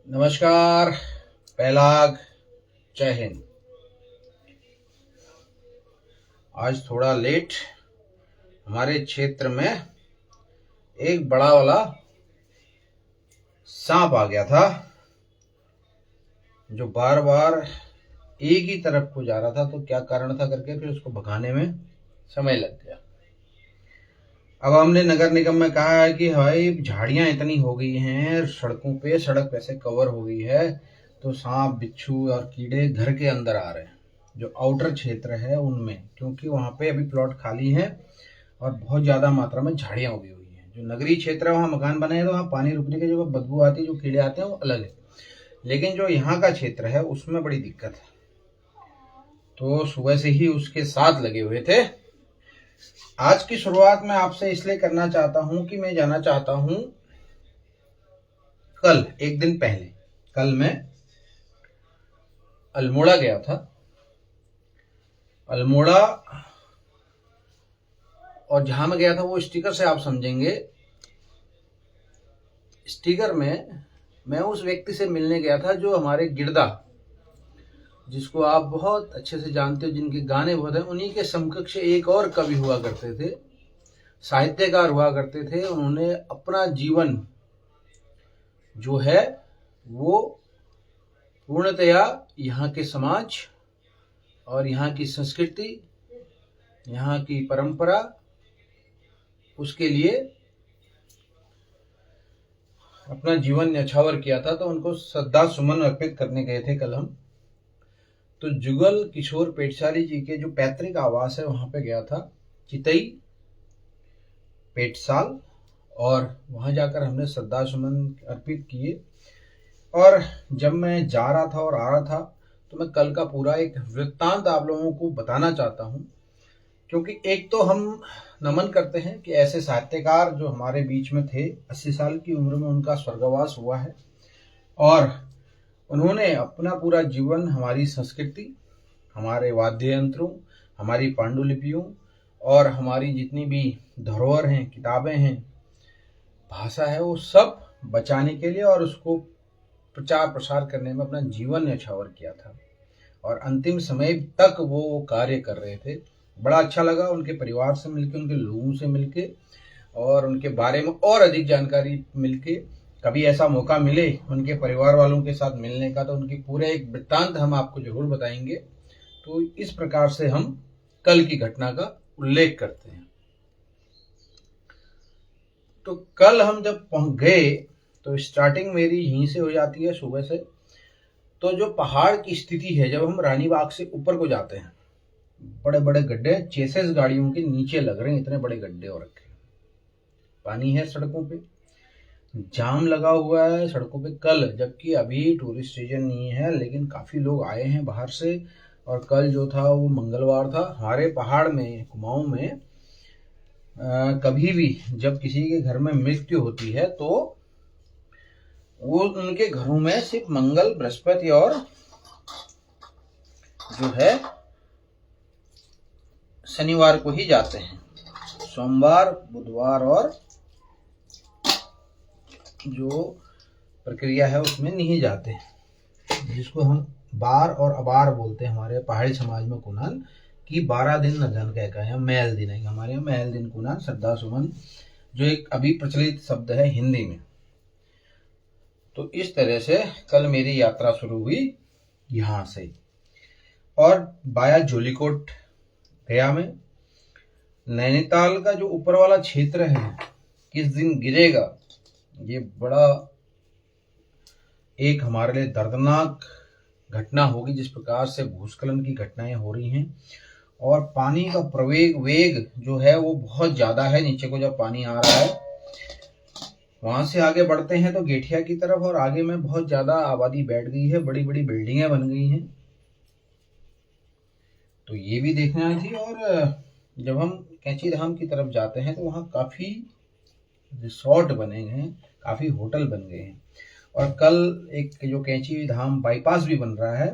नमस्कार। पहलाग। जय हिंद। आज थोड़ा लेट हमारे क्षेत्र में एक बड़ा वाला सांप आ गया था जो बार बार एक ही तरफ को जा रहा था। तो क्या कारण था करके फिर उसको भगाने में समय लग गया। अब हमने नगर निगम में कहा है कि भाई झाड़ियां इतनी हो गई हैं सड़कों पे, सड़क वैसे कवर हो गई है तो सांप बिच्छू और कीड़े घर के अंदर आ रहे हैं जो आउटर क्षेत्र है उनमें, क्योंकि वहां पे अभी प्लॉट खाली है और बहुत ज्यादा मात्रा में झाड़ियां उगी हुई हैं। जो नगरीय क्षेत्र है वहां मकान बने हैं तो वहां पानी रुकने की जो बदबू आती है, जो कीड़े आते हैं वो अलग है, लेकिन जो यहाँ का क्षेत्र है उसमें बड़ी दिक्कत है। तो सुबह से ही उसके साथ लगे हुए थे। आज की शुरुआत मैं आपसे इसलिए करना चाहता हूं कि मैं जाना चाहता हूं, कल एक दिन पहले कल मैं अल्मोड़ा गया था। अल्मोड़ा और जहां मैं गया था वो स्टिकर से आप समझेंगे। स्टिकर में मैं उस व्यक्ति से मिलने गया था जो हमारे गिरदा, जिसको आप बहुत अच्छे से जानते हो, जिनके गाने बहुत हैं, उन्हीं के समकक्ष एक और कवि हुआ करते थे, साहित्यकार हुआ करते थे। उन्होंने अपना जीवन जो है वो पूर्णतया यहाँ के समाज और यहाँ की संस्कृति, यहाँ की परंपरा, उसके लिए अपना जीवन न्यौछावर किया था। तो उनको श्रद्धा सुमन अर्पित करने गए थे कल हम। तो जुगल किशोर पेटशाली जी के जो पैतृक आवास है वहां पे गया था, चितई पेटसाल, और वहां जाकर हमने श्रद्धा सुमन अर्पित किए। और जब मैं जा रहा था और आ रहा था तो मैं कल का पूरा एक वृत्तांत आप लोगों को बताना चाहता हूं, क्योंकि एक तो हम नमन करते हैं कि ऐसे साहित्यकार जो हमारे बीच में थे, 80 साल की उम्र में उनका स्वर्गवास हुआ है और उन्होंने अपना पूरा जीवन हमारी संस्कृति, हमारे वाद्य यंत्रों, हमारी पांडुलिपियों और हमारी जितनी भी धरोहर हैं, किताबें हैं, भाषा है, वो सब बचाने के लिए और उसको प्रचार प्रसार करने में अपना जीवन न्यौछावर किया था और अंतिम समय तक वो कार्य कर रहे थे। बड़ा अच्छा लगा उनके परिवार से मिलके, उनके लोगों से मिलके और उनके बारे में और अधिक जानकारी मिलके। कभी ऐसा मौका मिले उनके परिवार वालों के साथ मिलने का तो उनकी पूरे एक वृत्तांत हम आपको जरूर बताएंगे। तो इस प्रकार से हम कल की घटना का उल्लेख करते हैं। तो कल हम जब पहुंच गए तो स्टार्टिंग मेरी यहीं से हो जाती है सुबह से। तो जो पहाड़ की स्थिति है, जब हम रानीबाग से ऊपर को जाते हैं, बड़े बड़े गड्ढे चेसेस गाड़ियों के नीचे लग रहे हैं, इतने बड़े गड्ढे हो रखे हैं। पानी है सड़कों पे, जाम लगा हुआ है सड़कों पे कल, जबकि अभी टूरिस्ट सीजन नहीं है, लेकिन काफी लोग आए हैं बाहर से। और कल जो था वो मंगलवार था। हमारे पहाड़ में, कुमाऊं में कभी भी जब किसी के घर में मृत्यु होती है तो वो उनके घरों में सिर्फ मंगल, बृहस्पति और जो है शनिवार को ही जाते हैं। सोमवार, बुधवार और जो प्रक्रिया है उसमें नहीं जाते, जिसको हम बार और अबार बोलते हैं हमारे पहाड़ी समाज में। कुनान कि 12 दिन न धन कह या मैल दिन है, हमारे यहाँ मैल दिन कुनान, श्रद्धा सुमन, जो एक अभी प्रचलित शब्द है हिंदी में। तो इस तरह से कल मेरी यात्रा शुरू हुई यहां से और बाया जोलीकोट गया मैं। नैनीताल का जो ऊपर वाला क्षेत्र है किस दिन गिरेगा, ये बड़ा एक हमारे लिए दर्दनाक घटना होगी। जिस प्रकार से भूस्खलन की घटनाएं हो रही हैं और पानी का प्रवेग वेग जो है वो बहुत ज्यादा है। नीचे को जब पानी आ रहा है, वहां से आगे बढ़ते हैं तो गेठिया की तरफ, और आगे में बहुत ज्यादा आबादी बैठ गई है, बड़ी बड़ी बिल्डिंगें बन गई हैं। तो ये भी देखने आई थी। और जब हम कैंची धाम की तरफ जाते हैं तो वहाँ काफी रिसोर्ट बने हैं, काफी होटल बन गए हैं। और कल एक जो कैंची धाम बाईपास भी बन रहा है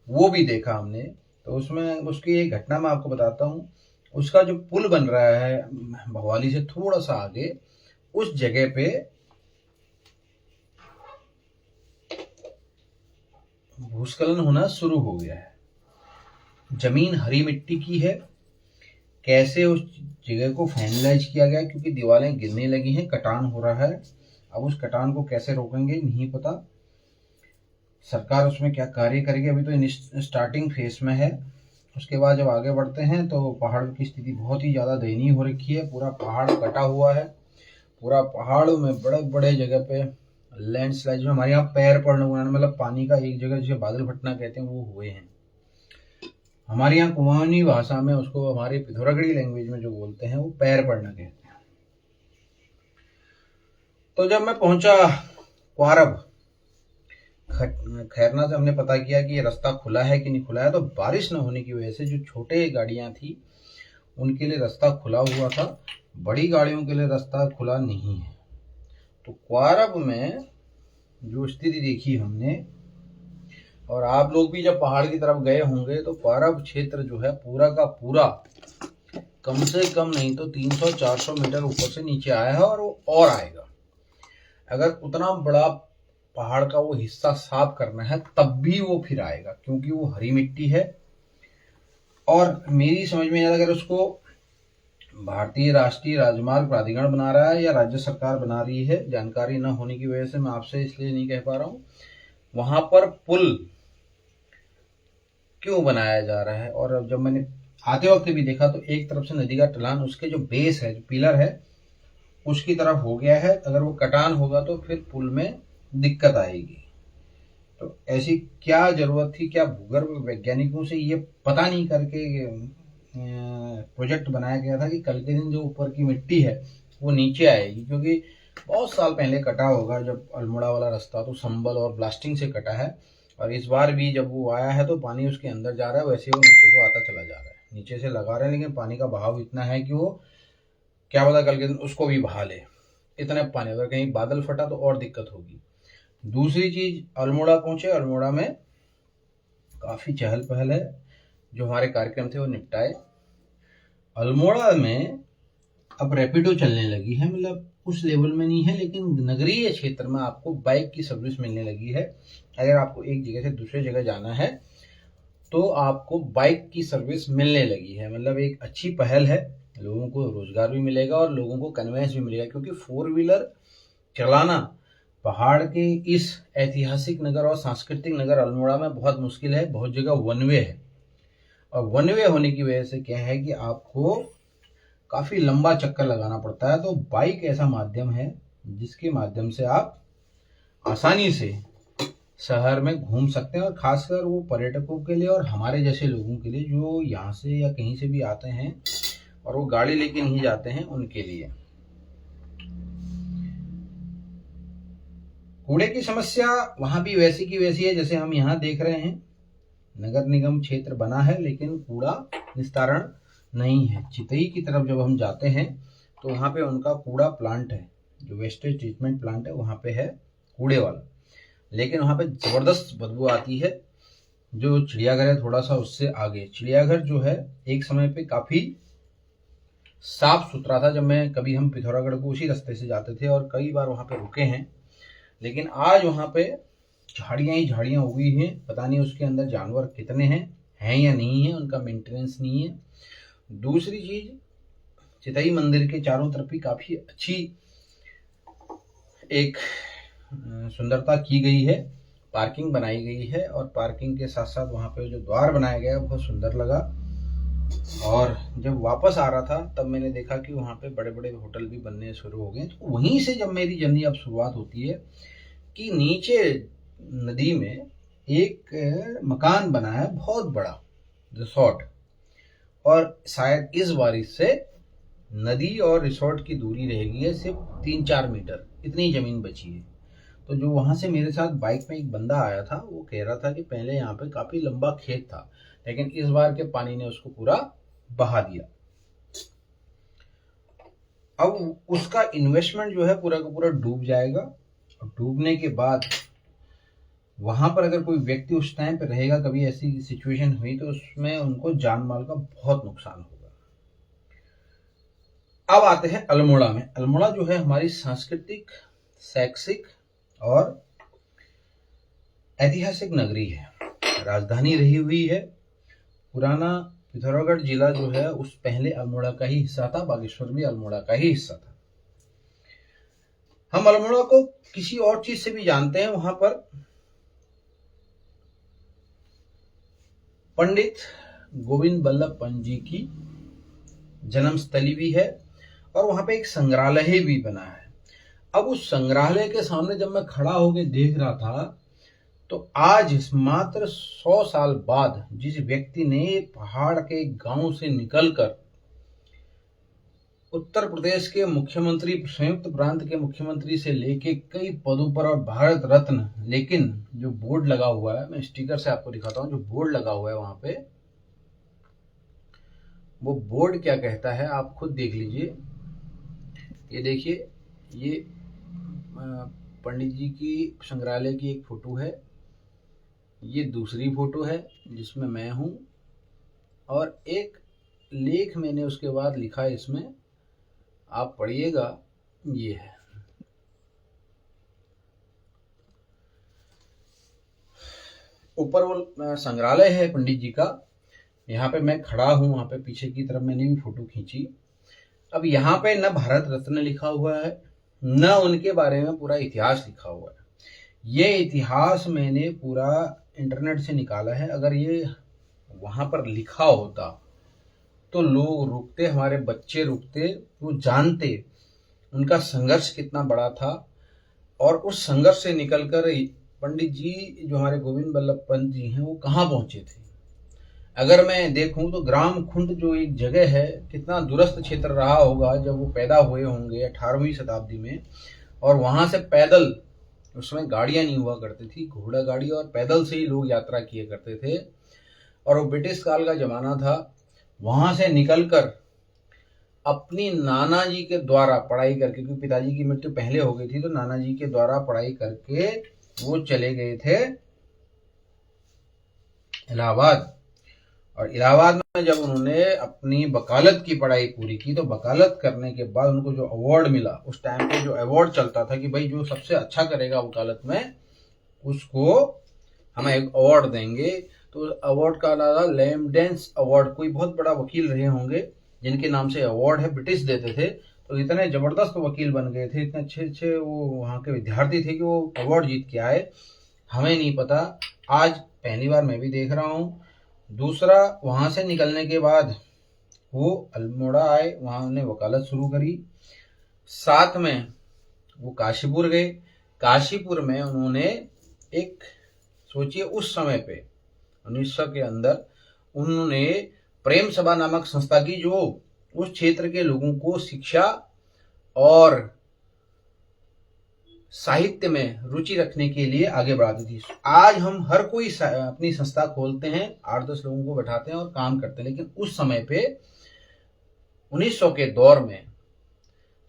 वो भी देखा हमने। तो उसमें उसकी एक घटना मैं आपको बताता हूँ। उसका जो पुल बन रहा है भवाली से थोड़ा सा आगे, उस जगह पे भूस्खलन होना शुरू हो गया है। जमीन हरी मिट्टी की है। कैसे उस जगह को फाइनलाइज किया गया, क्योंकि दीवारें गिरने लगी हैं, कटान हो रहा है। अब उस कटान को कैसे रोकेंगे नहीं पता। सरकार उसमें क्या कार्य करेगी, अभी तो स्टार्टिंग फेज में है। उसके बाद जब आगे बढ़ते हैं तो पहाड़ की स्थिति बहुत ही ज़्यादा दयनीय हो रखी है। पूरा पहाड़ कटा हुआ है। पूरा पहाड़ में बड़े बड़े जगह पे लैंडस्लाइड में हमारे यहाँ पैर पड़ने हुए हैं, मतलब पानी का एक जगह जिसे बादल फटना कहते हैं वो हुए हैं। हमारे यहाँ कुमाऊनी भाषा में उसको, हमारे पिथौरागढ़ी लैंग्वेज में जो बोलते हैं वो पैर पड़ना कहते हैं। तो जब मैं पहुंचा क्वारब, खैरना से हमने पता किया कि ये रास्ता खुला है कि नहीं खुला है। तो बारिश न होने की वजह से जो छोटे गाड़ियां थी उनके लिए रास्ता खुला हुआ था, बड़ी गाड़ियों के लिए रास्ता खुला नहीं है। तो क्वारब में जो स्थिति देखी हमने, और आप लोग भी जब पहाड़ की तरफ गए होंगे, तो क्वारब क्षेत्र जो है पूरा का पूरा कम से कम नहीं तो 300-400 मीटर ऊपर से नीचे आया है, और वो और आएगा। अगर उतना बड़ा पहाड़ का वो हिस्सा साफ करना है तब भी वो फिर आएगा, क्योंकि वो हरी मिट्टी है। और मेरी समझ में अगर उसको भारतीय राष्ट्रीय राजमार्ग प्राधिकरण बना रहा है या राज्य सरकार बना रही है, जानकारी न होने की वजह से मैं आपसे इसलिए नहीं कह पा रहा हूँ। वहां पर पुल क्यों बनाया जा रहा है, और जब मैंने आते वक्त भी देखा तो एक तरफ से नदी का ढलान उसके जो बेस है, जो पिलर है, उसकी तरफ हो गया है। अगर वो कटान होगा तो फिर पुल में दिक्कत आएगी। तो ऐसी क्या जरूरत थी, क्या भूगर्भ वैज्ञानिकों से ये पता नहीं करके प्रोजेक्ट बनाया गया था कि कल के दिन जो ऊपर की मिट्टी है वो नीचे आएगी। क्योंकि बहुत साल पहले कटा होगा जब अल्मोड़ा वाला रास्ता, तो संबल और ब्लास्टिंग से कटा है। और इस बार भी जब वो आया है तो पानी उसके अंदर जा रहा है, वैसे वो नीचे को आता चला जा रहा है। नीचे से लगा रहे हैं, लेकिन पानी का बहाव इतना है कि वो क्या पता कल के दिन उसको भी बहा ले। इतने पानी, अगर कहीं बादल फटा तो और दिक्कत होगी। दूसरी चीज, अल्मोड़ा पहुंचे, अल्मोड़ा में काफी चहल पहल है। जो हमारे कार्यक्रम थे वो निपटाए। अल्मोड़ा में अब रैपिडो चलने लगी है, मतलब उस लेवल में नहीं है, लेकिन नगरीय क्षेत्र में आपको बाइक की सर्विस मिलने लगी है। अगर आपको एक जगह से दूसरे जगह जाना है तो आपको बाइक की सर्विस मिलने लगी है। मतलब एक अच्छी पहल है, लोगों को रोजगार भी मिलेगा और लोगों को कन्वेंस भी मिलेगा। क्योंकि 4 व्हीलर चलाना पहाड़ के इस ऐतिहासिक नगर और सांस्कृतिक नगर अल्मोड़ा में बहुत मुश्किल है। बहुत जगह वन वे है, और वन वे होने की वजह से क्या है कि आपको काफी लंबा चक्कर लगाना पड़ता है। तो बाइक ऐसा माध्यम है जिसके माध्यम से आप आसानी से शहर में घूम सकते हैं, और खासकर वो पर्यटकों के लिए और हमारे जैसे लोगों के लिए जो यहाँ से या कहीं से भी आते हैं और वो गाड़ी लेके नहीं जाते हैं, उनके लिए। कूड़े की समस्या वहां भी वैसी की वैसी है जैसे हम यहाँ देख रहे हैं। नगर निगम क्षेत्र बना है लेकिन कूड़ा निस्तारण नहीं है। चितई की तरफ जब हम जाते हैं तो वहाँ पे उनका कूड़ा प्लांट है, जो वेस्टेज ट्रीटमेंट प्लांट है, वहाँ पे है कूड़े वाला, लेकिन वहाँ पे जबरदस्त बदबू आती है। जो चिड़ियाघर है थोड़ा सा उससे आगे, चिड़ियाघर जो है एक समय पे काफी साफ सुथरा था। जब मैं कभी हम पिथौरागढ़ को उसी रास्ते से जाते थे और कई बार वहाँ पे रुके हैं, लेकिन आज वहाँ पे झाड़ियाँ ही झाड़ियाँ उगी हैं। पता नहीं उसके अंदर जानवर कितने हैं या नहीं है, उनका मेंटेनेंस नहीं है। दूसरी चीज, चितई मंदिर के चारों तरफ भी काफी अच्छी एक सुंदरता की गई है, पार्किंग बनाई गई है, और पार्किंग के साथ साथ वहाँ पे जो द्वार बनाया गया बहुत सुंदर लगा। और जब वापस आ रहा था तब मैंने देखा कि वहाँ पे बड़े बड़े होटल भी बनने शुरू हो गए। तो वहीं से जब मेरी जर्नी अब शुरुआत होती है कि नीचे नदी में एक मकान बना है, बहुत बड़ा रिसोर्ट, और शायद इस बारिश से नदी और रिसोर्ट की दूरी रहेगी है सिर्फ 3-4 मीटर, इतनी जमीन बची है। तो जो वहां से मेरे साथ बाइक में एक बंदा आया था, वो कह रहा था कि पहले यहाँ पे काफी लंबा खेत था, लेकिन इस बार के पानी ने उसको पूरा बहा दिया। अब उसका इन्वेस्टमेंट जो है पूरा का पूरा डूब जाएगा, और डूबने के बाद वहां पर अगर कोई व्यक्ति उस टाइम पे रहेगा, कभी ऐसी सिचुएशन हुई, तो उसमें उनको जान माल का बहुत नुकसान होगा। अब आते हैं अल्मोड़ा में। अल्मोड़ा जो है हमारी सांस्कृतिक, शैक्षिक और ऐतिहासिक नगरी है। राजधानी रही हुई है। पुराना पिथौरागढ़ जिला जो है उस पहले अल्मोड़ा का ही हिस्सा था, बागेश्वर भी अल्मोड़ा का ही हिस्सा था। हम अल्मोड़ा को किसी और चीज से भी जानते हैं, वहां पर पंडित गोविंद बल्लभ पंत जी की जन्मस्थली भी है और वहां पे एक संग्रहालय भी बना है। अब उस संग्रहालय के सामने जब मैं खड़ा होकर देख रहा था तो आज मात्र 100 साल बाद जिस व्यक्ति ने पहाड़ के गांव से निकलकर उत्तर प्रदेश के मुख्यमंत्री, संयुक्त प्रांत के मुख्यमंत्री से लेके कई पदों पर और भारत रत्न, लेकिन जो बोर्ड लगा हुआ है, मैं स्टिकर से आपको दिखाता हूं, जो बोर्ड लगा हुआ है वहां पे, वो बोर्ड क्या कहता है आप खुद देख लीजिए। ये देखिए, ये पंडित जी की संग्रहालय की एक फोटो है, ये दूसरी फोटो है जिसमें मैं हूं, और एक लेख मैंने उसके बाद लिखा है, इसमें आप पढ़िएगा, ये है। ऊपर वो संग्रहालय है पंडित जी का, यहाँ पे मैं खड़ा हूं, वहां पे पीछे की तरफ मैंने भी फोटो खींची। अब यहाँ पे न भारत रत्न लिखा हुआ है, न उनके बारे में पूरा इतिहास लिखा हुआ है। ये इतिहास मैंने पूरा इंटरनेट से निकाला है। अगर ये वहां पर लिखा होता तो लोग रुकते, हमारे बच्चे रुकते, वो जानते उनका संघर्ष कितना बड़ा था, और उस संघर्ष से निकलकर पंडित जी जो हमारे गोविंद बल्लभ पंत जी हैं वो कहाँ पहुंचे थे। अगर मैं देखूं तो ग्राम खुंड जो एक जगह है, कितना दूरस्थ क्षेत्र रहा होगा जब वो पैदा हुए होंगे 18वीं शताब्दी में, और वहां से पैदल, उस समय गाड़ियां नहीं हुआ करती थी, घोड़ा गाड़ी और पैदल से ही लोग यात्रा किए करते थे, और वो ब्रिटिश काल का जमाना था। वहां से निकलकर अपनी नाना जी के द्वारा पढ़ाई करके, क्योंकि पिताजी की मृत्यु पहले हो गई थी, तो नाना जी के द्वारा पढ़ाई करके वो चले गए थे इलाहाबाद। और इलाहाबाद में जब उन्होंने अपनी वकालत की पढ़ाई पूरी की, तो वकालत करने के बाद उनको जो अवार्ड मिला, उस टाइम पे जो अवार्ड चलता था कि भाई जो सबसे अच्छा करेगा वकालत में उसको हम एक अवार्ड देंगे, तो अवार्ड का नाम था लैमडेंस अवार्ड। कोई बहुत बड़ा वकील रहे होंगे जिनके नाम से अवार्ड है, ब्रिटिश देते थे। तो इतने जबरदस्त वकील बन गए थे, इतने अच्छे अच्छे वो वहाँ के विद्यार्थी थे कि वो अवार्ड जीत के आए। हमें नहीं पता, आज पहली बार मैं भी देख रहा हूँ। दूसरा, वहां से निकलने के बाद वो अल्मोड़ा आए, वहां उन्होंने वकालत शुरू करी। साथ में वो काशीपुर गए। काशीपुर में उन्होंने एक, सोचिए उस समय पे 1900 के अंदर उन्होंने प्रेम सभा नामक संस्था की, जो उस क्षेत्र के लोगों को शिक्षा और साहित्य में रुचि रखने के लिए आगे बढ़ाती थी। आज हम हर कोई अपनी संस्था खोलते हैं, 8-10 लोगों को बैठाते हैं और काम करते हैं, लेकिन उस समय पे 1900 के दौर में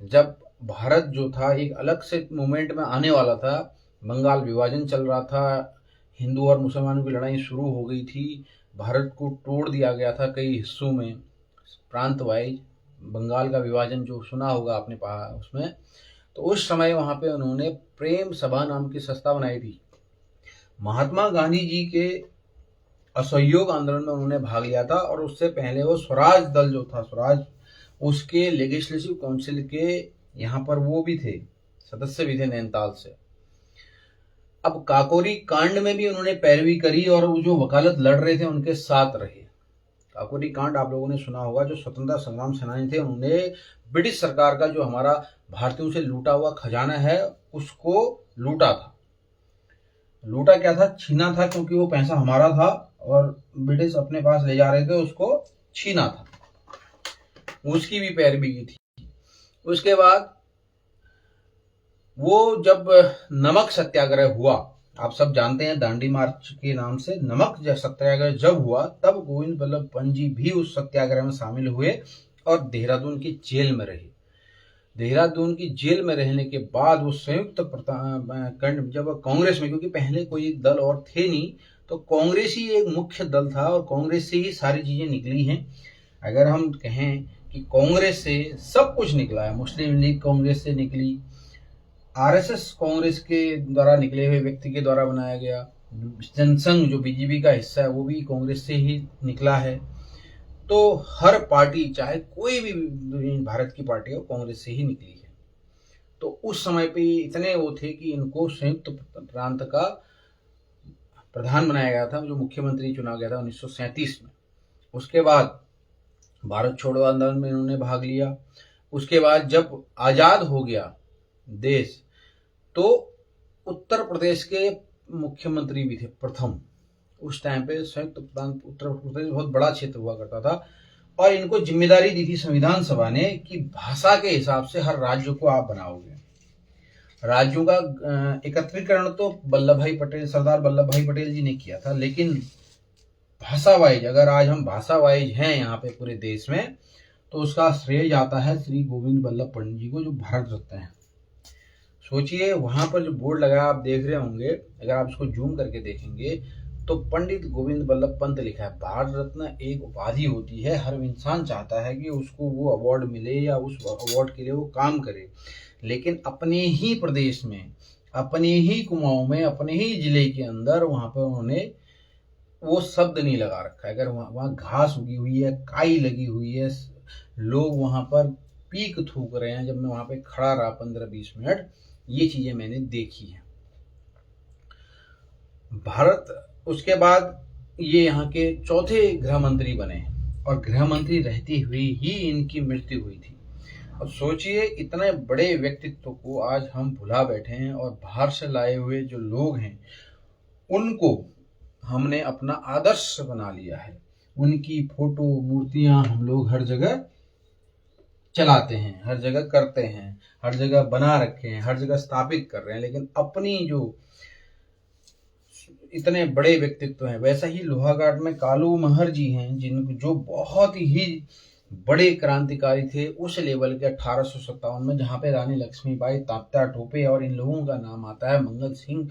जब भारत जो था एक अलग से मूवमेंट में आने वाला था, बंगाल विभाजन चल रहा था, हिंदू और मुसलमानों की लड़ाई शुरू हो गई थी, भारत को तोड़ दिया गया था कई हिस्सों में प्रांत वाइज, बंगाल का विभाजन जो सुना होगा आपने उसमें। तो उस समय वहां पे उन्होंने प्रेम सभा नाम की संस्था बनाई थी। महात्मा गांधी जी के असहयोग आंदोलन में उन्होंने भाग लिया था, और उससे पहले वो स्वराज दल जो था, स्वराज, उसके लेजिस्लेटिव काउंसिल के यहाँ पर वो भी थे, सदस्य भी थे नैनीताल से। अब काकोरी कांड में भी उन्होंने पैरवी करी और वो जो वकालत लड़ रहे थे उनके साथ रहे। काकोरी कांड आप लोगों ने सुना होगा, जो स्वतंत्रता संग्राम सेनानी थे उन्होंने ब्रिटिश सरकार का जो हमारा भारतीयों से लूटा हुआ खजाना है उसको लूटा था। लूटा क्या था, छीना था, क्योंकि वो पैसा हमारा था और ब्रिटिश अपने पास ले जा रहे थे, उसको छीना था, उसकी भी पैरवी की थी। उसके बाद वो जब नमक सत्याग्रह हुआ, आप सब जानते हैं दांडी मार्च के नाम से नमक सत्याग्रह जब हुआ, तब गोविंद बल्लभ पंत जी भी उस सत्याग्रह में शामिल हुए और देहरादून की जेल में रहे। देहरादून की जेल में रहने के बाद वो संयुक्त जब कांग्रेस में, क्योंकि पहले कोई दल और थे नहीं, तो कांग्रेस ही एक मुख्य दल था और कांग्रेस से ही सारी चीजें निकली हैं। अगर हम कहें कि कांग्रेस से सब कुछ निकला है, मुस्लिम लीग कांग्रेस से निकली, आरएसएस कांग्रेस के द्वारा निकले हुए व्यक्ति के द्वारा बनाया गया, जनसंघ जो बीजेपी का हिस्सा है वो भी कांग्रेस से ही निकला है। तो हर पार्टी, चाहे कोई भी भारत की पार्टी हो, कांग्रेस से ही निकली है। तो उस समय पे इतने वो थे कि इनको संयुक्त प्रांत का प्रधान बनाया गया था, जो मुख्यमंत्री चुना गया था 1937 में। उसके बाद भारत छोड़ो आंदोलन में इन्होंने भाग लिया। उसके बाद जब आज़ाद हो गया देश, तो उत्तर प्रदेश के मुख्यमंत्री भी थे प्रथम। उस टाइम पे संयुक्त प्रांत उत्तर प्रदेश बहुत बड़ा क्षेत्र हुआ करता था, और इनको जिम्मेदारी दी थी संविधान सभा ने कि भाषा के हिसाब से हर राज्य को आप बनाओगे। राज्यों का एकत्रीकरण तो सरदार वल्लभ भाई पटेल जी ने किया था, लेकिन भाषा वाइज, अगर आज हम भाषा वाइज हैं यहाँ पे पूरे देश में, तो उसका श्रेय जाता है श्री गोविंद वल्लभ पंत जी को, जो भारत रत्न है। सोचिए, वहां पर जो बोर्ड लगाया आप देख रहे होंगे, अगर आप इसको जूम करके देखेंगे तो पंडित गोविंद वल्लभ पंत लिखा है। भारत रत्न एक उपाधि होती है, हर इंसान चाहता है कि उसको वो अवार्ड मिले या उस अवार्ड के लिए वो काम करे, लेकिन अपने ही प्रदेश में, अपने ही कुमाऊं में, अपने ही जिले के अंदर वहां पर उन्होंने वो शब्द नहीं लगा रखा है। अगर वहाँ घास उगी हुई है, काई लगी हुई है, लोग वहां पर पीक थूक रहे हैं, जब मैं वहां पे खड़ा रहा 15-20 मिनट, ये चीजें मैंने देखी हैं। भारत उसके बाद ये यहाँ के चौथे गृह मंत्री बने, और गृह मंत्री रहती हुई ही इनकी मृत्यु हुई थी। अब सोचिए, इतने बड़े व्यक्तित्व को आज हम भुला बैठे हैं, और बाहर से लाए हुए जो लोग हैं उनको हमने अपना आदर्श बना लिया है। उनकी फोटो, मूर्तियां हम लोग हर जगह चलाते हैं, हर जगह करते हैं, हर जगह बना रखे हैं, हर जगह स्थापित कर रहे हैं, लेकिन अपनी जो इतने बड़े व्यक्तित्व हैं, वैसा ही लोहाघाट में कालू महर जी हैं, जो बहुत ही बड़े क्रांतिकारी थे उस लेवल के 1857 में, जहां पे रानी लक्ष्मीबाई, तात्या टोपे और इन लोगों का नाम आता है, मंगल सिंह,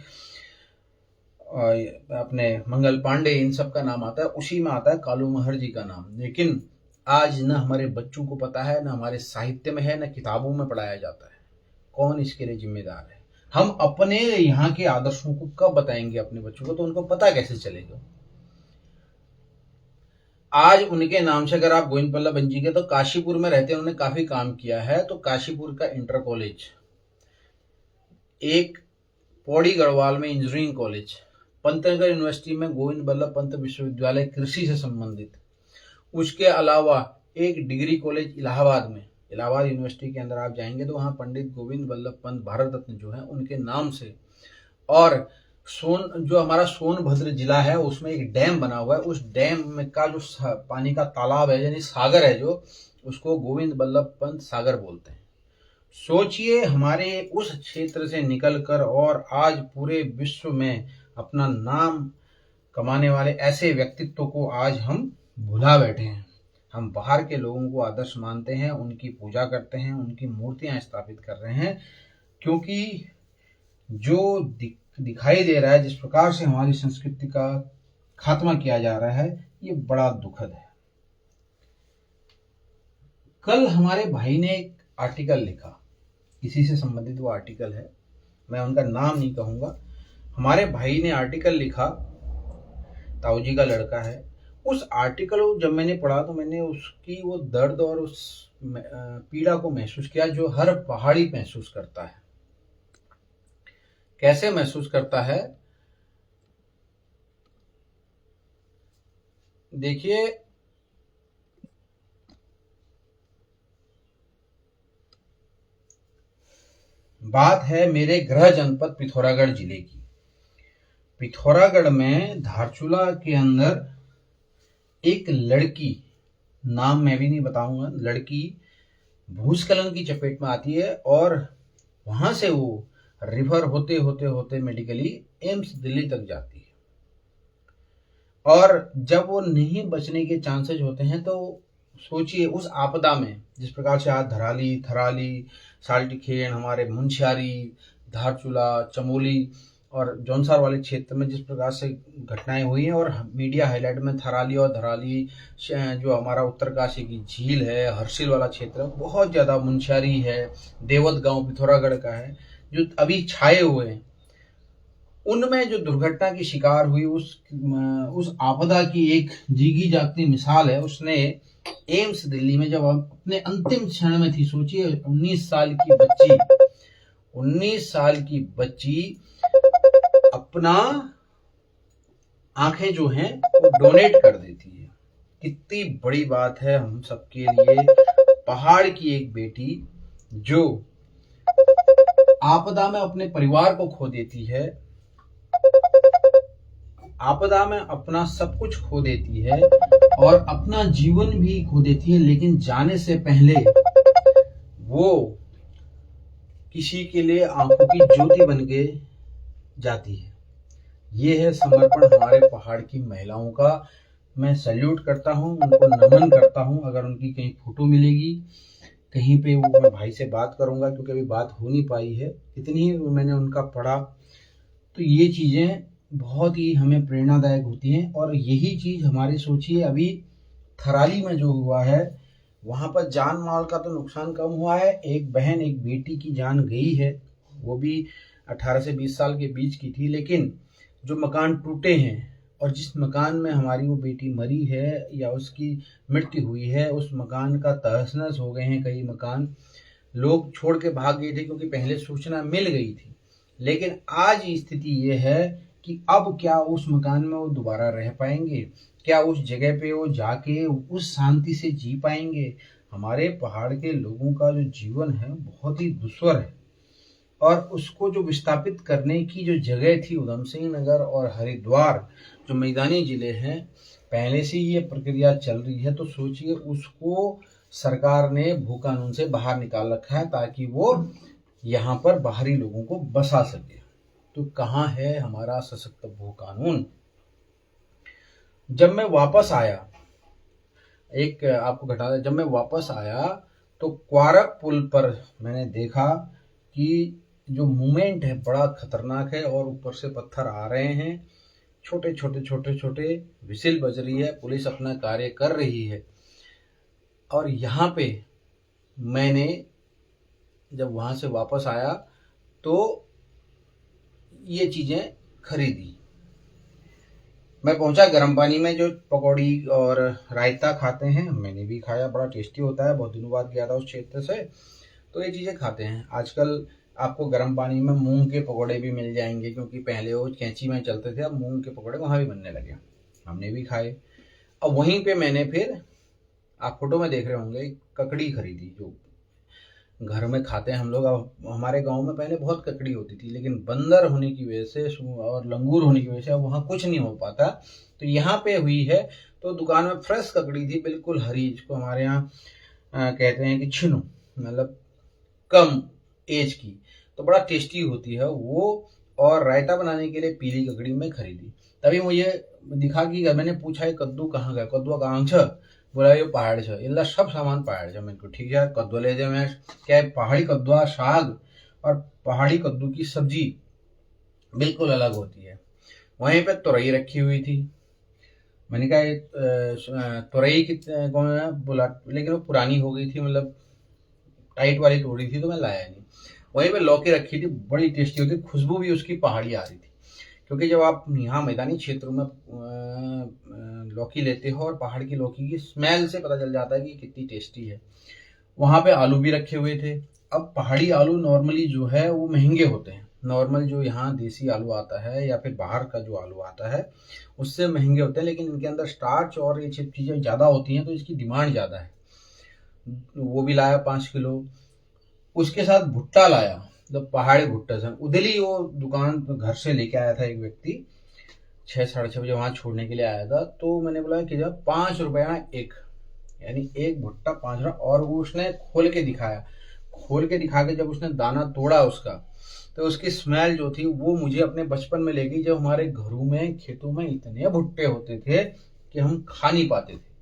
अपने मंगल पांडे, इन सब का नाम आता है, उसी में आता है कालू महर जी का नाम। लेकिन आज न हमारे बच्चों को पता है, न हमारे साहित्य में है, न किताबों में पढ़ाया जाता है। कौन इसके लिए जिम्मेदार है? हम अपने यहाँ के आदर्शों को कब बताएंगे अपने बच्चों को, तो उनको पता कैसे चलेगा? आज उनके नाम से, अगर आप गोविंद वल्लभ पंत जी के, तो काशीपुर में रहते हैं, उन्होंने काफी काम किया है, तो काशीपुर का इंटर कॉलेज, एक पौड़ी गढ़वाल में इंजीनियरिंग कॉलेज, पंतनगर यूनिवर्सिटी में गोविंद वल्लभ पंत विश्वविद्यालय कृषि से संबंधित, उसके अलावा एक डिग्री कॉलेज इलाहाबाद में, इलाहाबाद यूनिवर्सिटी के अंदर आप जाएंगे तो वहाँ पंडित गोविंद वल्लभ पंत भारत रत्न जो है उनके नाम से, और जो हमारा सोनभद्र जिला है उसमें एक डैम बना हुआ है, उस डैम में का जो पानी का तालाब है, यानी सागर है, जो उसको गोविंद वल्लभ पंत सागर बोलते हैं। सोचिए, हमारे उस क्षेत्र से निकलकर और आज पूरे विश्व में अपना नाम कमाने वाले ऐसे व्यक्तित्व को आज हम भुला बैठे हैं। हम बाहर के लोगों को आदर्श मानते हैं, उनकी पूजा करते हैं, उनकी मूर्तियां स्थापित कर रहे हैं, क्योंकि जो दिखाई दे रहा है, जिस प्रकार से हमारी संस्कृति का खात्मा किया जा रहा है, ये बड़ा दुखद है। कल हमारे भाई ने एक आर्टिकल लिखा, इसी से संबंधित वो आर्टिकल है, मैं उनका नाम नहीं कहूंगा। हमारे भाई ने आर्टिकल लिखा, ताऊ जी का लड़का है। उस आर्टिकल को जब मैंने पढ़ा तो मैंने उसकी वो दर्द और उस पीड़ा को महसूस किया जो हर पहाड़ी महसूस करता है। कैसे महसूस करता है? देखिए, बात है मेरे गृह जनपद पिथौरागढ़ जिले की। पिथौरागढ़ में धारचूला के अंदर एक लड़की, नाम मैं भी नहीं बताऊंगा, लड़की भूस्खलन की चपेट में आती है, और वहां से वो रिफर होते होते होते मेडिकली एम्स दिल्ली तक जाती है। और जब वो नहीं बचने के चांसेस होते हैं, तो सोचिए उस आपदा में, जिस प्रकार से आज धराली, थराली, साल्टीखेन, हमारे मुंशियारी, धारचूला, चमोली और जौनसार वाले क्षेत्र में जिस प्रकार से घटनाएं हुई हैं, और मीडिया हाईलाइट में थराली और धराली, जो हमारा उत्तरकाशी की झील है, हर्षिल वाला क्षेत्र बहुत ज़्यादा, मुंशियारी है, देवत गांव पिथौरागढ़ का है, जो अभी छाए हुए हैं, उनमें जो दुर्घटना की शिकार हुई उस आपदा की एक जीगी जागती मिसाल है। उसने एम्स दिल्ली में जब अपने अंतिम क्षण में थी, सोचिए 19 साल की बच्ची अपना आंखें जो हैं वो डोनेट कर देती है। कितनी बड़ी बात है हम सबके लिए। पहाड़ की एक बेटी जो आपदा में अपने परिवार को खो देती है, आपदा में अपना सब कुछ खो देती है और अपना जीवन भी खो देती है, लेकिन जाने से पहले वो किसी के लिए आंखों की ज्योति बन के जाती है। ये है समर्पण हमारे पहाड़ की महिलाओं का। मैं सैल्यूट करता हूँ, उनको नमन करता हूँ। अगर उनकी कहीं फोटो मिलेगी कहीं पे, वो मैं भाई से बात करूंगा, क्योंकि अभी बात हो नहीं पाई है। इतनी ही मैंने उनका पढ़ा, तो ये चीज़ें बहुत ही हमें प्रेरणादायक होती हैं। और यही चीज़ हमारे, सोचिए अभी थराली में जो हुआ है, वहाँ पर जान माल का तो नुकसान कम हुआ है, एक बहन एक बेटी की जान गई है, वो भी 18 से 20 साल के बीच की थी। लेकिन जो मकान टूटे हैं और जिस मकान में हमारी वो बेटी मरी है या उसकी मृत्यु हुई है, उस मकान का तहस-नहस हो गए हैं कई मकान। लोग छोड़ के भाग गए थे क्योंकि पहले सूचना मिल गई थी। लेकिन आज स्थिति ये है कि अब क्या उस मकान में वो दोबारा रह पाएंगे? क्या उस जगह पे वो जाके उस शांति से जी पाएंगे? हमारे पहाड़ के लोगों का जो जीवन है बहुत ही दुस्वर है, और उसको जो विस्थापित करने की जो जगह थी, उधम सिंह नगर और हरिद्वार जो मैदानी जिले हैं, पहले से ये प्रक्रिया चल रही है। तो सोचिए उसको सरकार ने भू कानून से बाहर निकाल रखा है ताकि वो यहाँ पर बाहरी लोगों को बसा सके। तो कहाँ है हमारा सशक्त भू कानून? जब मैं वापस आया, एक आपको घटा दें, जब मैं वापस आया तो क्वारक पुल पर मैंने देखा कि जो मूवमेंट है बड़ा खतरनाक है, और ऊपर से पत्थर आ रहे हैं, छोटे छोटे छोटे छोटे, विसिल बज रही है, पुलिस अपना कार्य कर रही है। और यहाँ पे मैंने जब वहाँ से वापस आया तो ये चीज़ें खरीदी। मैं पहुंचा गर्म पानी में, जो पकौड़ी और रायता खाते हैं, मैंने भी खाया, बड़ा टेस्टी होता है। बहुत दिनों बाद गया था उस क्षेत्र से, तो ये चीज़ें खाते हैं। आजकल आपको गर्म पानी में मूंग के पकौड़े भी मिल जाएंगे, क्योंकि पहले वो कैंची में चलते थे, अब मूंग के पकौड़े वहाँ भी बनने लगे, हमने भी खाए। अब वहीं पे मैंने फिर, आप फोटो में देख रहे होंगे, ककड़ी खरीदी जो घर में खाते हैं हम लोग। अब हमारे गांव में पहले बहुत ककड़ी होती थी, लेकिन बंदर होने की वजह से और लंगूर होने की वजह से अब वहाँ कुछ नहीं हो पाता। तो यहाँ पे हुई है, तो दुकान में फ्रेश ककड़ी थी, बिल्कुल हरी, जिसको हमारे यहाँ कहते हैं कि छिनु, मतलब कम एज की, तो बड़ा टेस्टी होती है वो। और रायता बनाने के लिए पीली ककड़ी में खरीदी। तभी मुझे दिखा कि मैंने पूछा है कद्दू कहाँ गया, कद्दू कहाँ छ, बोला ये पहाड़ छ, इल्ला सब सामान पहाड़ छ। मैंने ठीक है कद्दू ले जाए। मैं क्या है, पहाड़ी कद्दुआ साग और पहाड़ी कद्दू की सब्जी बिल्कुल अलग होती है। वहीं पे तुरई रखी हुई थी, मैंने कहा तुरई कितने कौन है बोला, लेकिन वो पुरानी हो गई थी, मतलब टाइट वाली तोड़ी थी, तो मैं लाया नहीं। वहीं पे लौकी रखी थी, बड़ी टेस्टी होती, खुशबू भी उसकी पहाड़ी आ रही थी। क्योंकि जब आप यहाँ मैदानी क्षेत्रों में लौकी लेते हो, और पहाड़ की लौकी की स्मेल से पता चल जाता है कि कितनी टेस्टी है। वहाँ पे आलू भी रखे हुए थे। अब पहाड़ी आलू नॉर्मली जो है वो महंगे होते हैं, नॉर्मल जो यहाँ देसी आलू आता है या फिर बाहर का जो आलू आता है उससे महंगे होते हैं, लेकिन इनके अंदर स्टार्च और ये सब चीज़ें ज़्यादा होती हैं, तो इसकी डिमांड ज़्यादा है। वो भी लाया 5 किलो। उसके साथ भुट्टा लाया, तो पहाड़ी भुट्टा सर उधली, वो दुकान घर से लेके आया था एक व्यक्ति, 6 साढ़े 6 बजे वहाँ छोड़ने के लिए आया था। तो मैंने बोला कि जब 5 रुपया एक, यानी एक भुट्टा 5 रुपया। और वो उसने खोल के दिखाया, खोल के दिखा के जब उसने दाना तोड़ा उसका, तो उसकी स्मेल जो थी वो मुझे अपने बचपन में ले गई, जब हमारे घरों में खेतों में इतने भुट्टे होते थे कि हम खा नहीं पाते थे।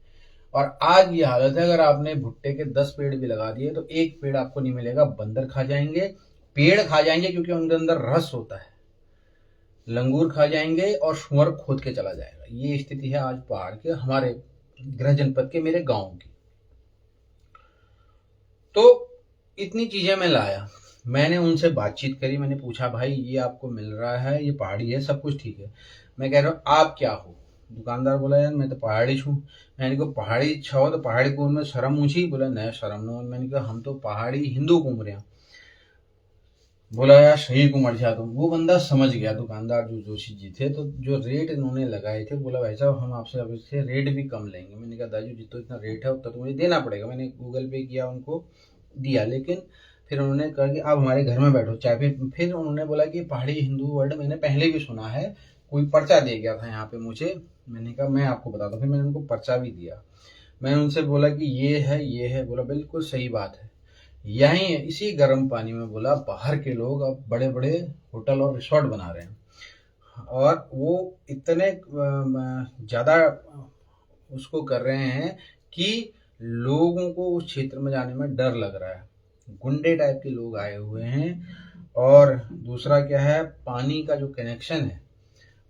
और आज ये हालत है, अगर आपने भुट्टे के 10 पेड़ भी लगा दिए तो एक पेड़ आपको नहीं मिलेगा, बंदर खा जाएंगे, पेड़ खा जाएंगे, क्योंकि उनके अंदर रस होता है, लंगूर खा जाएंगे और सुअर खोद के चला जाएगा। ये स्थिति है आज पहाड़ के, हमारे गृह जनपद के, मेरे गांव की। तो इतनी चीजें मैं लाया। मैंने उनसे बातचीत करी, मैंने पूछा भाई ये आपको मिल रहा है, ये पहाड़ी है, सब कुछ ठीक है, मैं कह रहा हूँ आप क्या हो? दुकानदार बोला यार मैं तो पहाड़ी छूँ। मैंने कहा पहाड़ी छो तो पहाड़ी को में शर्म ऊँची? बोला नहीं शर्म न। मैंने कहा हम तो पहाड़ी हिंदू घूम रहे हैं। बोला यार सही को मर जा तुम। वो बंदा समझ गया, दुकानदार जो जोशी जी थे, तो जो रेट इन्होंने लगाए थे, बोला भाई साहब हम आपसे अब इससे रेट भी कम लेंगे। मैंने कहा दाजू जितना इतना रेट है उतना तो मुझे देना पड़ेगा। मैंने गूगल पे किया, उनको दिया, लेकिन फिर उन्होंने कहा कि आप हमारे घर में बैठो चाय पे। फिर उन्होंने बोला कि पहाड़ी हिंदू वर्ड मैंने पहले भी सुना है, कोई पर्चा दे गया था यहाँ पे मुझे। मैंने कहा मैं आपको बताता हूँ। फिर मैंने उनको पर्चा भी दिया। मैंने उनसे बोला कि ये है ये है। बोला बिल्कुल सही बात है, यहीं इसी गर्म पानी में, बोला बाहर के लोग अब बड़े बड़े होटल और रिसोर्ट बना रहे हैं, और वो इतने ज़्यादा उसको कर रहे हैं कि लोगों को उस क्षेत्र में जाने में डर लग रहा है। गुंडे टाइप के लोग आए हुए हैं। और दूसरा क्या है, पानी का जो कनेक्शन है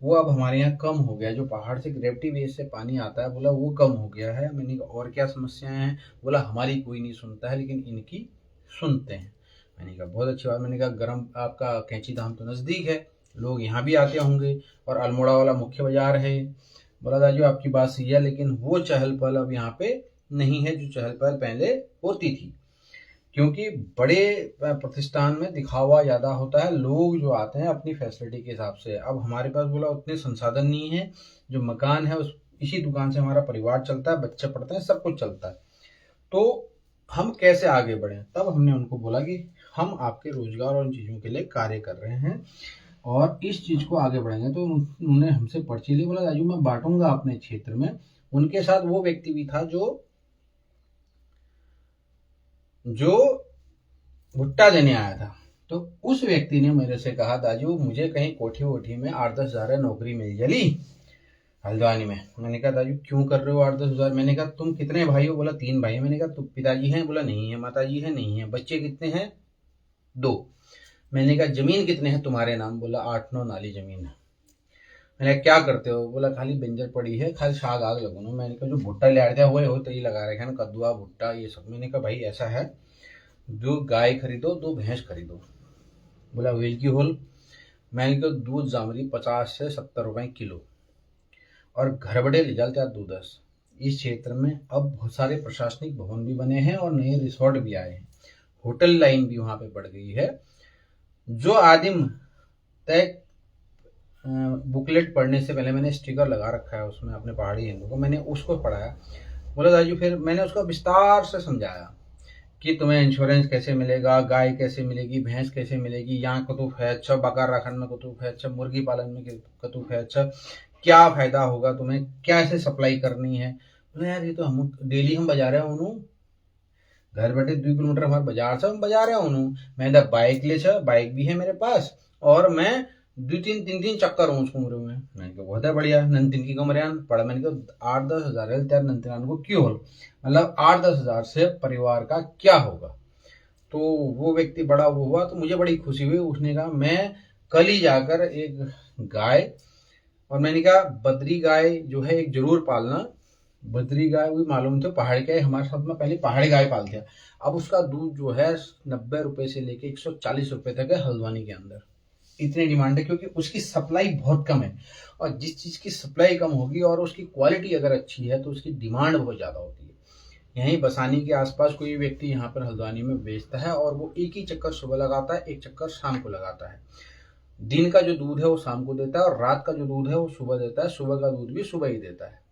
वो अब हमारे यहाँ कम हो गया है। जो पहाड़ से ग्रेविटी बेस से पानी आता है, बोला वो कम हो गया है। मैंने कहा और क्या समस्याएं हैं? बोला हमारी कोई नहीं सुनता है, लेकिन इनकी सुनते हैं। मैंने कहा बहुत अच्छी बात। मैंने कहा गरम आपका कैंची धाम तो नज़दीक है, लोग यहाँ भी आते होंगे, और अल्मोड़ा वाला मुख्य बाजार है। बोला दाजू आपकी बात सही है, लेकिन वो चहल पहल अब यहाँ पे नहीं है जो चहल पहल पहले होती थी, क्योंकि बड़े प्रतिष्ठान में दिखावा ज़्यादा होता है। लोग जो आते हैं अपनी फैसिलिटी के हिसाब से। अब हमारे पास बोला उतने संसाधन नहीं है। जो मकान है उस इसी दुकान से हमारा परिवार चलता है, बच्चे पढ़ते हैं, सब कुछ चलता है। तो हम कैसे आगे बढ़ें? तब हमने उनको बोला कि हम आपके रोजगार और इन चीज़ों के लिए कार्य कर रहे हैं और इस चीज़ को आगे बढ़ाएंगे। तो उन्होंने हमसे पर्ची ली। बोला राजू मैं बांटूंगा अपने क्षेत्र में। उनके साथ वो व्यक्ति भी था जो भुट्टा देने आया था। तो उस व्यक्ति ने मेरे से कहा दाजू मुझे कहीं कोठी वोठी में 8-10 हज़ार नौकरी मिल जली हल्द्वानी में। मैंने कहा दाजू क्यों कर रहे हो 8-10 हज़ार? मैंने कहा तुम कितने भाई हो? बोला 3 भाई। मैंने कहा तुम पिताजी हैं? बोला नहीं है। माताजी है? नहीं है। बच्चे कितने हैं? 2। मैंने कहा जमीन कितने हैं तुम्हारे नाम? बोला 8-9 नाली जमीन है। मैंने कहा क्या करते हो? बोला खाली बंजर पड़ी है, खाली साग आग लगो। मैंने कहा जो भुट्टा ले आए थे वही हो तो ये लगा रखे ना, कद्दुआ भुट्टा ये सब। मैंने कहा भाई ऐसा है, जो गाय खरीदो 2 भैंस खरीदो। बोला व्हील की होल। मैंने कहा दूध जामरी 50 से 70 रुपए किलो, और घर बड़े ले जाते आप दूध 10। इस क्षेत्र में अब बहुत सारे प्रशासनिक भवन भी बने हैं और नए रिसोर्ट भी आए हैं, होटल लाइन भी वहां पे बढ़ गई है। जो आदिम तय बुकलेट पढ़ने से पहले मैंने स्टिकर लगा रखा है उसमें अपने पहाड़ी हिंदू को, मैंने उसको पढ़ाया। बोला दाजू फिर मैंने उसको विस्तार से समझाया कि तुम्हें इंश्योरेंस कैसे मिलेगा, गाय कैसे मिलेगी, भैंस कैसे मिलेगी, यहाँ कतुफ है अच्छा, बकरा रखन में कतुफ है अच्छा, मुर्गी पालन में कतुफ है अच्छा, क्या फायदा होगा तुम्हें, कैसे सप्लाई करनी है। बोले यार ये तो हम डेली हम बजा रहे हैं उन्हों, घर बैठे 2 किलोमीटर हमारे बाजार से हम बजा रहे हैं उन्हों। मैंने बाइक ले छ, बाइक भी है मेरे पास, और मैं 2-3 चक्कर हूँ उसको उम्र में। मैंने कहा बहुत है बढ़िया, नंतिन की कमरियान पड़ा। मैंने कहा 8-10 हज़ार है त्यार नंतिनान को क्यों हो, मतलब 8-10 हज़ार से परिवार का क्या होगा। तो वो व्यक्ति बड़ा वो हुआ, तो मुझे बड़ी खुशी हुई। उसने कहा मैं कल ही जाकर एक गाय, और मैंने कहा बद्री गाय जो है एक जरूर पालना। बद्री गाय हुई मालूम थे पहाड़ के, हमारे साथ में पहले पहाड़ी गाय पालते हैं। अब उसका दूध जो है 90 रुपए से लेके 140 रुपए तक है हल्द्वानी के अंदर। इतनी डिमांड है क्योंकि उसकी सप्लाई बहुत कम है, और जिस चीज़ की सप्लाई कम होगी और उसकी क्वालिटी अगर अच्छी है तो उसकी डिमांड बहुत ज़्यादा होती है। यहीं बसानी के आसपास कोई व्यक्ति यहाँ पर हल्द्वानी में बेचता है, और वो एक ही चक्कर सुबह लगाता है, एक चक्कर शाम को लगाता है। दिन का जो दूध है वो शाम को देता है, और रात का जो दूध है वो सुबह देता है। सुबह का दूध भी सुबह ही देता है।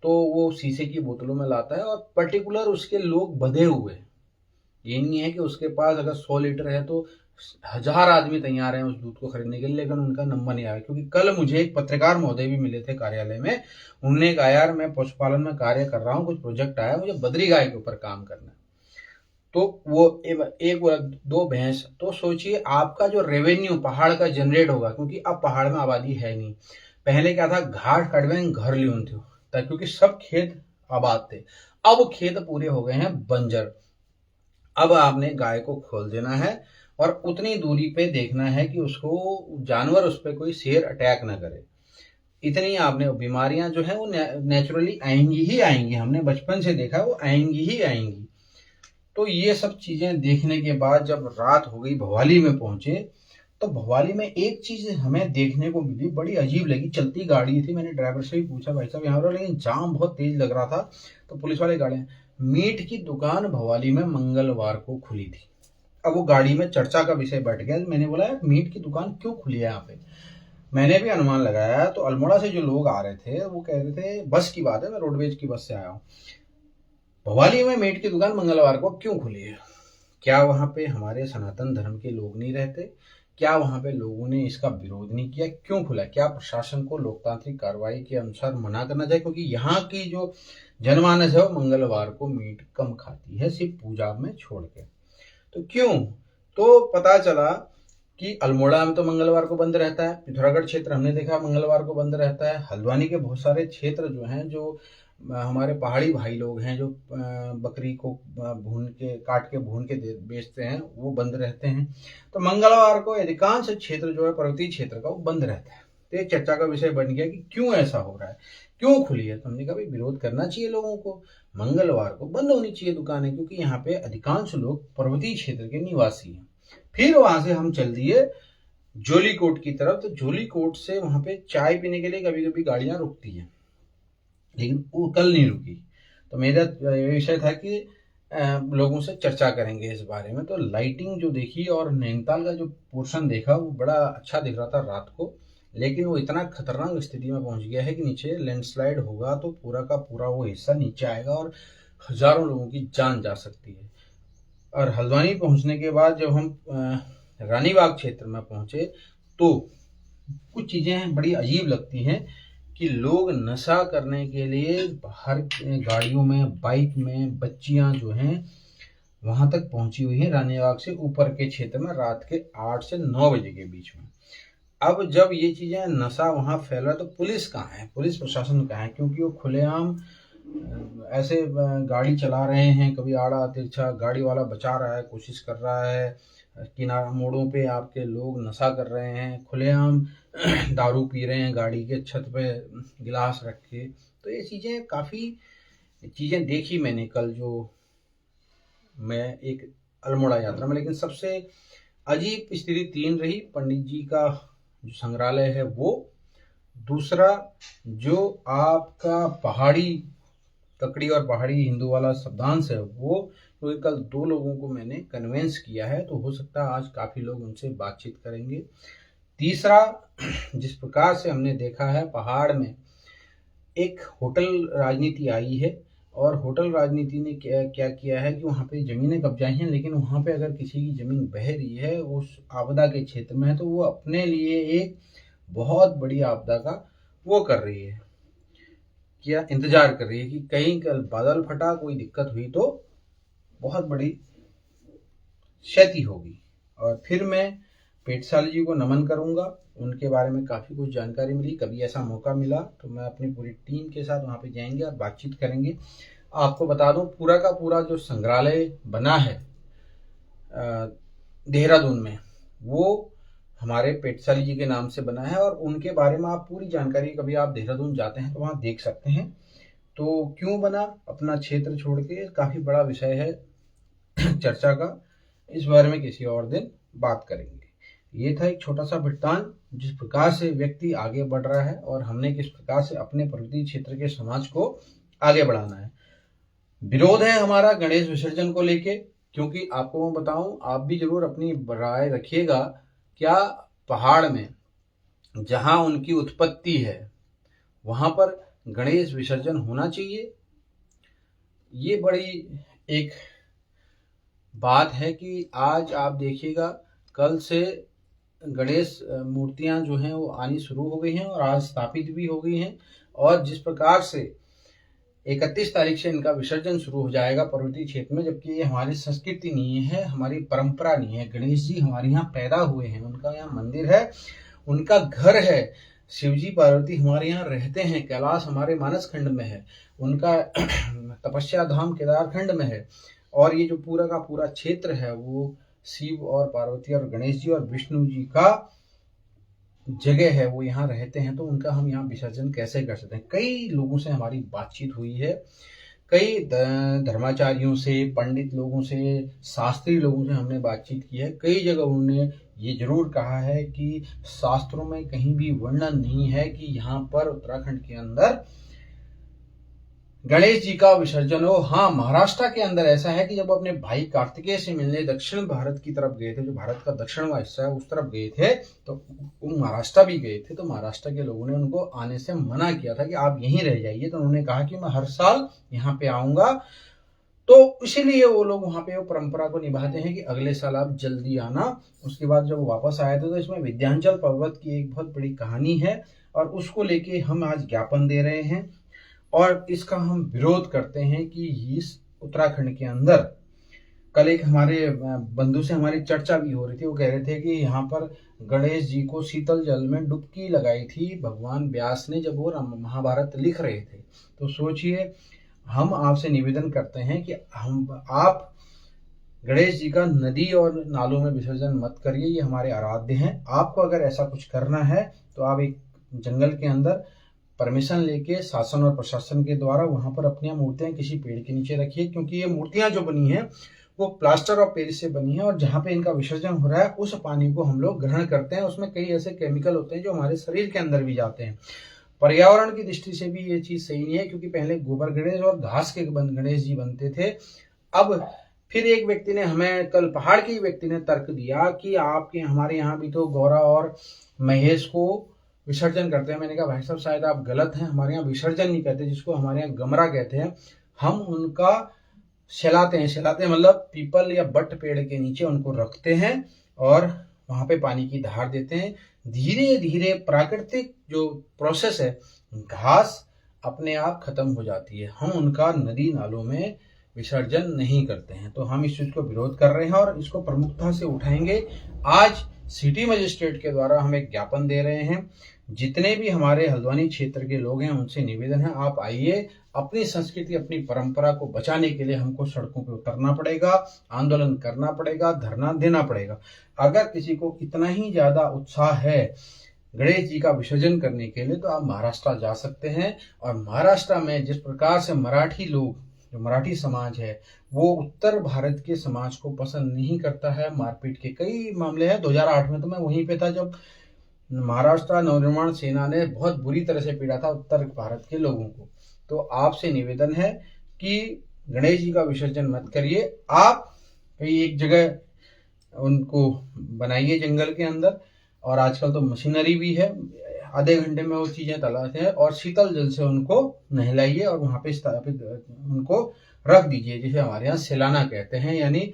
तो वो शीशे की बोतलों में लाता है, और पर्टिकुलर उसके लोग बंधे हुए। ये नहीं है कि उसके पास अगर 100 लीटर है तो 1000 आदमी तैयार हैं उस दूध को खरीदने के लिए, लेकिन उनका नंबर नहीं आया। क्योंकि कल मुझे एक पत्रकार महोदय भी मिले थे कार्यालय में। उन्होंने कहा यार मैं पशुपालन में कार्य कर रहा हूँ, कुछ प्रोजेक्ट आया, मुझे बद्री गाय के ऊपर काम करना है। तो वो एक 2 भैंस, तो सोचिए आपका जो रेवेन्यू पहाड़ का जनरेट होगा, क्योंकि अब पहाड़ में आबादी है नहीं। पहले क्या था, घाट कटवे घर लियोन थे, क्योंकि सब खेत आबाद थे। अब खेत पूरे हो गए हैं बंजर। अब आपने गाय को खोल देना है, और उतनी दूरी पे देखना है कि उसको जानवर उस पर कोई शेर अटैक ना करे। इतनी आपने बीमारियां जो है वो नेचुरली आएंगी ही आएंगी, हमने बचपन से देखा वो आएंगी ही आएंगी। तो ये सब चीजें देखने के बाद जब रात हो गई, भवाली में पहुंचे, तो भवाली में एक चीज हमें देखने को मिली, बड़ी अजीब लगी। चलती गाड़ी थी, मैंने ड्राइवर से भी पूछा भाई साहब यहाँ पर, लेकिन जाम बहुत तेज लग रहा था, तो पुलिस वाले गाड़ियां। मीट की दुकान भवाली में मंगलवार को खुली थी। अब वो गाड़ी में चर्चा का विषय बैठ गया। मैंने बोला यार मीट की दुकान क्यों खुली है यहाँ पे। मैंने भी अनुमान लगाया, तो अल्मोड़ा से जो लोग आ रहे थे वो कह रहे थे, बस की बात है, मैं रोडवेज की बस से आया हूँ, भवाली में मीट की दुकान मंगलवार को क्यों खुली है। क्या वहां पे हमारे सनातन धर्म के लोग नहीं रहते? क्या वहां पे लोगों ने इसका विरोध नहीं किया? क्यों खुला? क्या प्रशासन को लोकतांत्रिक कार्रवाई के अनुसार मना करना चाहिए? क्योंकि यहाँ की जो जनमानस है वो मंगलवार को मीट कम खाती है, सिर्फ पूजा में छोड़ के। तो क्यों? तो पता चला कि अल्मोड़ा में तो मंगलवार को बंद रहता है, पिथौरागढ़ क्षेत्र हमने देखा मंगलवार को बंद रहता है, हल्द्वानी के बहुत सारे क्षेत्र जो हैं, जो हमारे पहाड़ी भाई लोग हैं, जो बकरी को भून के, काट के भून के बेचते हैं, वो बंद रहते हैं। तो मंगलवार को अधिकांश क्षेत्र जो है पर्वतीय क्षेत्र का, वो बंद रहता है। तो एक चर्चा का विषय बन गया कि क्यों ऐसा हो रहा है, क्यों खुली है। तो हमने कहा भाई विरोध करना चाहिए लोगों को, मंगलवार को बंद होनी चाहिए दुकानें, क्योंकि यहाँ पे अधिकांश लोग पर्वतीय क्षेत्र के निवासी हैं। फिर वहां से हम चल दिए जोलीकोट की तरफ। तो जोलीकोट से वहां पे चाय पीने के लिए कभी कभी गाड़ियां रुकती हैं, लेकिन वो कल नहीं रुकी। तो मेरा विषय था कि लोगों से चर्चा करेंगे इस बारे में। तो लाइटिंग जो देखी और नैनीताल का जो पोर्शन देखा, वो बड़ा अच्छा दिख रहा था रात को, लेकिन वो इतना खतरनाक स्थिति में पहुंच गया है कि नीचे लैंडस्लाइड होगा तो पूरा का पूरा वो हिस्सा नीचे आएगा और हजारों लोगों की जान जा सकती है। और हल्द्वानी पहुंचने के बाद जब हम रानीबाग क्षेत्र में पहुंचे, तो कुछ चीजें बड़ी अजीब लगती हैं कि लोग नशा करने के लिए बाहर गाड़ियों में, बाइक में, बच्चियां जो हैं वहां तक पहुंची हुई हैं रानीबाग से ऊपर के क्षेत्र में, रात के 8 से 9 बजे के बीच में। अब जब ये चीजें, नशा वहां फैल रहा है, तो पुलिस कहाँ है, पुलिस प्रशासन कहाँ है? क्योंकि वो खुलेआम ऐसे गाड़ी चला रहे हैं, कभी आड़ा तिरछा गाड़ी वाला बचा रहा है, कोशिश कर रहा है, किनारा मोड़ों पे आपके लोग नशा कर रहे हैं, खुलेआम दारू पी रहे हैं गाड़ी के छत पे गिलास रख के। तो ये चीजें, काफी चीजें देखी मैंने कल, जो मैं एक अल्मोड़ा यात्रा में। लेकिन सबसे अजीब स्थिति 3 रही। पंडित जी का जो संग्रहालय है वो, दूसरा जो आपका पहाड़ी ककड़ी और पहाड़ी हिंदू वाला शब्दांश है वो, क्योंकि कल 2 लोगों को मैंने कन्वेंस किया है, तो हो सकता है आज काफी लोग उनसे बातचीत करेंगे। तीसरा, जिस प्रकार से हमने देखा है पहाड़ में एक होटल राजनीति आई है, और होटल राजनीति ने क्या किया है कि वहाँ पे जमीनें कब्जाई हैं, लेकिन वहाँ पे अगर किसी की जमीन बह रही है, उस आपदा के क्षेत्र में है, तो वो अपने लिए एक बहुत बड़ी आपदा का वो कर रही है, क्या इंतजार कर रही है कि कहीं कल बादल फटा, कोई दिक्कत हुई तो बहुत बड़ी क्षति होगी। और फिर मैं पेटसाली जी को नमन करूंगा, उनके बारे में काफ़ी कुछ जानकारी मिली। कभी ऐसा मौका मिला तो मैं अपनी पूरी टीम के साथ वहाँ पे जाएंगे और बातचीत करेंगे। आपको बता दूं, पूरा का पूरा जो संग्रहालय बना है देहरादून में, वो हमारे पेटसाली जी के नाम से बना है, और उनके बारे में आप पूरी जानकारी, कभी आप देहरादून जाते हैं तो वहाँ देख सकते हैं। तो क्यों बना, अपना क्षेत्र छोड़ के, काफ़ी बड़ा विषय है चर्चा का। इस बारे में किसी और दिन बात करेंगे। ये था एक छोटा सा वृत्तांत, जिस प्रकार से व्यक्ति आगे बढ़ रहा है और हमने किस प्रकार से अपने पर्वतीय क्षेत्र के समाज को आगे बढ़ाना है। विरोध है हमारा गणेश विसर्जन को लेके, क्योंकि आपको मैं बताऊं, आप भी जरूर अपनी राय रखिएगा, क्या पहाड़ में जहां उनकी उत्पत्ति है वहां पर गणेश विसर्जन होना चाहिए? ये बड़ी एक बात है कि आज आप देखिएगा, कल से गणेश मूर्तियां जो हैं वो आनी शुरू हो गई हैं और आज स्थापित भी हो गई हैं। और जिस प्रकार से 31 तारीख से इनका विसर्जन शुरू हो जाएगा पर्वतीय क्षेत्र में, जबकि ये हमारी संस्कृति नहीं है, हमारी परंपरा नहीं है। गणेश जी हमारे यहाँ पैदा हुए हैं, उनका यहाँ मंदिर है, उनका घर है। शिवजी पार्वती हमारे यहाँ रहते हैं, कैलाश हमारे मानस खंड में है, उनका तपस्या धाम केदार खंड में है, और ये जो पूरा का पूरा क्षेत्र है वो शिव और पार्वती और गणेश जी और विष्णु जी का जगह है, वो यहाँ रहते हैं। तो उनका हम यहाँ विसर्जन कैसे कर सकते हैं? कई लोगों से हमारी बातचीत हुई है, कई धर्माचार्यों से, पंडित लोगों से, शास्त्री लोगों से हमने बातचीत की है। कई जगह उन्होंने ये जरूर कहा है कि शास्त्रों में कहीं भी वर्णन नहीं है कि यहाँ पर उत्तराखंड के अंदर गणेश जी का विसर्जन हो। हाँ, महाराष्ट्र के अंदर ऐसा है कि जब अपने भाई कार्तिकेय से मिलने दक्षिण भारत की तरफ गए थे, जो भारत का दक्षिण का हिस्सा है उस तरफ गए थे, तो वो महाराष्ट्र भी गए थे, तो महाराष्ट्र के लोगों ने उनको आने से मना किया था कि आप यहीं रह जाइए। तो उन्होंने कहा कि मैं हर साल यहाँ पे आऊंगा, तो इसीलिए वो लोग वहां पे वो परंपरा को निभाते हैं कि अगले साल आप जल्दी आना। उसके बाद जब वापस आए थे तो इसमें विंध्याचल पर्वत की एक बहुत बड़ी कहानी है और उसको लेके हम आज ज्ञापन दे रहे हैं और इसका हम विरोध करते हैं कि इस उत्तराखंड के अंदर कल एक हमारे बंधु से हमारी चर्चा भी हो रही थी। वो कह रहे थे कि यहाँ पर गणेश जी को शीतल जल में डुबकी लगाई थी भगवान व्यास ने जब वो महाभारत लिख रहे थे। तो सोचिए, हम आपसे निवेदन करते हैं कि आप गणेश जी का नदी और नालों में विसर्जन मत करिए, ये हमारे आराध्य हैं। आपको अगर ऐसा कुछ करना है तो आप एक जंगल के अंदर परमिशन लेके शासन और प्रशासन के द्वारा वहां पर अपनी मूर्तियां किसी पेड़ के नीचे रखिए, क्योंकि ये मूर्तियां जो बनी है वो प्लास्टर ऑफ पेरिस से बनी है और जहां पे इनका विसर्जन हो रहा है उस पानी को हम लोग ग्रहण करते हैं। उसमें कई ऐसे केमिकल होते हैं जो हमारे शरीर के अंदर भी जाते हैं। पर्यावरण की दृष्टि से भी ये चीज सही नहीं है, क्योंकि पहले गोबर गणेश और घास के गणेश जी बनते थे। अब फिर एक व्यक्ति ने हमें, कल पहाड़ के व्यक्ति ने तर्क दिया कि आपके हमारे यहाँ भी तो गौरा और महेश को विसर्जन करते हैं। मैंने कहा भाई साहब शायद आप गलत हैं, हमारे यहाँ विसर्जन नहीं कहते, जिसको हमारे यहाँ गमरा कहते हैं। हम उनका सहलाते हैं मतलब पीपल या बट पेड़ के नीचे उनको रखते हैं और वहां पे पानी की धार देते हैं। धीरे धीरे प्राकृतिक जो प्रोसेस है, घास अपने आप खत्म हो जाती है। हम उनका नदी नालों में विसर्जन नहीं करते हैं। तो हम इस चीज को विरोध कर रहे हैं और इसको प्रमुखता से उठाएंगे। आज सिटी मजिस्ट्रेट के द्वारा हम एक ज्ञापन दे रहे हैं। जितने भी हमारे हल्द्वानी क्षेत्र के लोग हैं उनसे निवेदन है, आप आइए। अपनी संस्कृति, अपनी परंपरा को बचाने के लिए हमको सड़कों पे उतरना पड़ेगा, आंदोलन करना पड़ेगा, धरना देना पड़ेगा। अगर किसी को इतना ही ज्यादा उत्साह है गणेश जी का विसर्जन करने के लिए तो आप महाराष्ट्र जा सकते हैं। और महाराष्ट्र में जिस प्रकार से मराठी लोग, जो मराठी समाज है, वो उत्तर भारत के समाज को पसंद नहीं करता है। मारपीट के कई मामले हैं। 2008 में तो मैं वहीं पे था जब महाराष्ट्र नवनिर्माण सेना ने बहुत बुरी तरह से पीड़ा था उत्तर भारत के लोगों को। तो आपसे निवेदन है कि गणेश जी का विसर्जन मत करिए। आप कहीं एक जगह उनको बनाइए जंगल के अंदर, और आजकल तो मशीनरी भी है, आधे घंटे में वो चीजें तलाते हैं और शीतल जल से उनको नहलाइए और वहां पे स्थापित उनको रख दीजिए, जिसे हमारे यहाँ सेलाना कहते हैं, यानी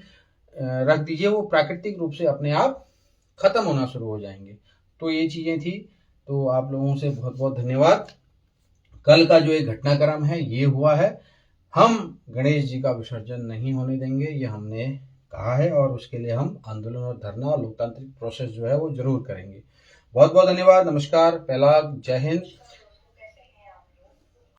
रख दीजिए। वो प्राकृतिक रूप से अपने आप खत्म होना शुरू हो जाएंगे। तो ये चीजें थी। तो आप लोगों से बहुत बहुत धन्यवाद। कल का जो एक घटनाक्रम है ये हुआ है, हम गणेश जी का विसर्जन नहीं होने देंगे, ये हमने कहा है और उसके लिए हम आंदोलन और धरना और लोकतांत्रिक प्रोसेस जो है वो जरूर करेंगे। बहुत बहुत धन्यवाद। नमस्कार, पहला, जय हिंद।